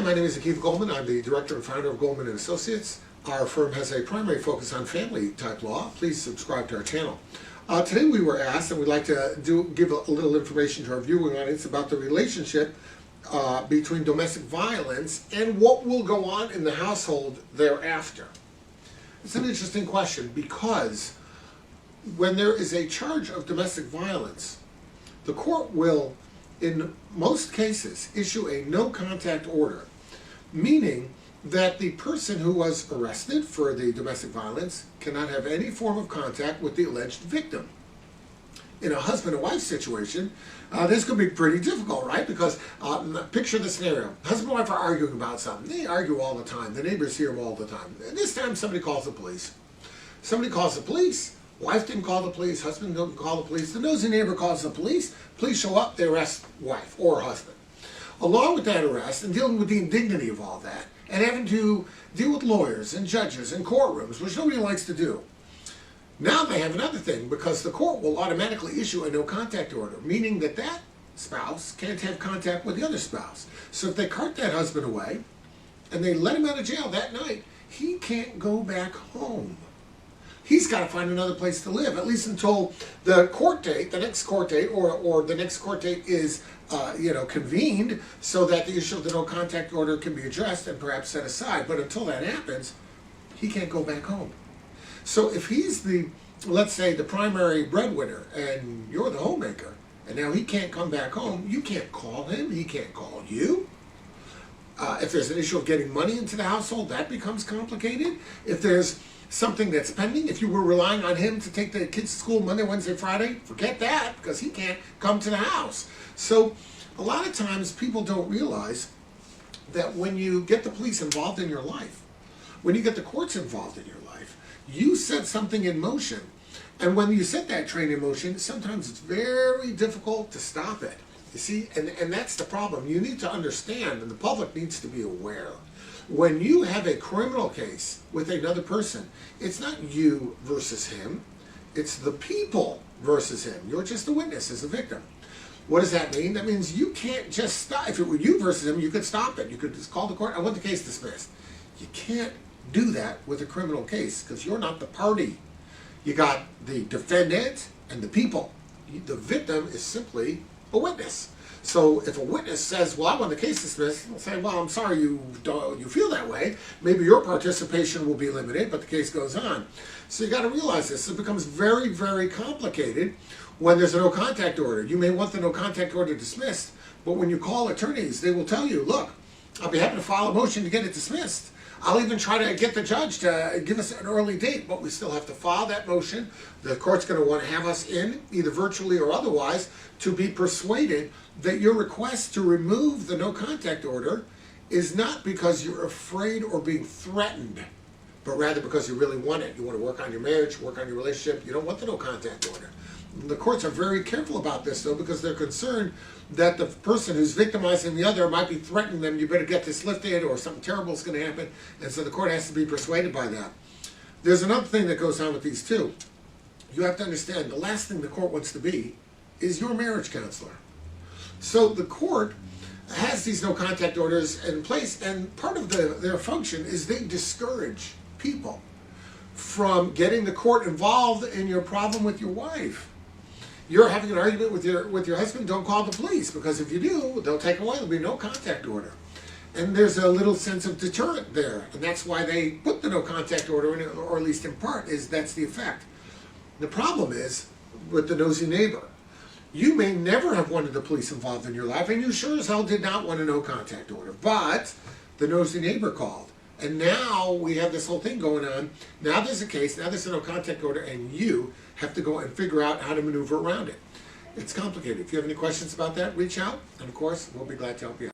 my name is Goldman. I'm the director and founder of Goldman and Associates. Our firm has a primary focus on family type law. Please subscribe to our channel. Today we were asked, and we'd like to give a little information to our viewing audience about the relationship between domestic violence and what will go on in the household thereafter. It's an interesting question because when there is a charge of domestic violence, the court will, in most cases, issue a no-contact order, meaning that the person who was arrested for the domestic violence cannot have any form of contact with the alleged victim. In a husband and wife situation, this could be pretty difficult, right? Because picture the scenario. Husband and wife are arguing about something. They argue all the time. The neighbors hear them all the time. And this time somebody calls the police. Somebody calls the police. Wife didn't call the police. Husband didn't call the police. The nosy neighbor calls the police. Police show up. They arrest wife or husband. Along with that arrest and dealing with the indignity of all that and having to deal with lawyers and judges and courtrooms, which nobody likes to do. Now they have another thing because the court will automatically issue a no-contact order, meaning that that spouse can't have contact with the other spouse. So if they cart that husband away and they let him out of jail that night, he can't go back home. He's got to find another place to live, at least until the court date, the next court date, or the next court date is convened so that the issue of the no-contact order can be addressed and perhaps set aside. But until that happens, he can't go back home. So if he's let's say, the primary breadwinner and you're the homemaker, and now he can't come back home, you can't call him, he can't call you. If there's an issue of getting money into the household, that becomes complicated. If there's something that's pending, if you were relying on him to take the kids to school Monday, Wednesday, Friday, forget that because he can't come to the house. So a lot of times people don't realize that when you get the police involved in your life, when you get the courts involved in your life, you set something in motion. And when you set that train in motion, sometimes it's very difficult to stop it. You see, and that's the problem. You need to understand, and the public needs to be aware. When you have a criminal case with another person, it's not you versus him. It's the people versus him. You're just a witness as a victim. What does that mean? That means you can't just stop. If it were you versus him, you could stop it. You could just call the court, I want the case dismissed. You can't do that with a criminal case because you're not the party. You got the defendant and the people. The victim is simply a witness. So if a witness says, well, I want the case dismissed, they'll say, well, I'm sorry you feel that way. Maybe your participation will be limited, but the case goes on. So you got to realize this. It becomes very, very complicated when there's a no-contact order. You may want the no-contact order dismissed, but when you call attorneys, they will tell you, look, I'll be happy to file a motion to get it dismissed. I'll even try to get the judge to give us an early date, but we still have to file that motion. The court's going to want to have us in, either virtually or otherwise, to be persuaded that your request to remove the no-contact order is not because you're afraid or being threatened, but rather because you really want it. You want to work on your marriage, work on your relationship. You don't want the no-contact order. The courts are very careful about this, though, because they're concerned that the person who's victimizing the other might be threatening them. You better get this lifted or something terrible is going to happen. And so the court has to be persuaded by that. There's another thing that goes on with these, too. You have to understand the last thing the court wants to be is your marriage counselor. So the court has these no-contact orders in place, and part of their function is they discourage people from getting the court involved in your problem with your wife. You're having an argument with your husband, don't call the police, because if you do, they'll take away, there'll be no contact order. And there's a little sense of deterrent there, and that's why they put the no contact order in, or at least in part, that's the effect. The problem is with the nosy neighbor. You may never have wanted the police involved in your life, and you sure as hell did not want a no contact order, but the nosy neighbor called. And now we have this whole thing going on. Now there's a case, now there's a no contact order, and you have to go and figure out how to maneuver around it. It's complicated. If you have any questions about that, reach out, and of course, we'll be glad to help you out.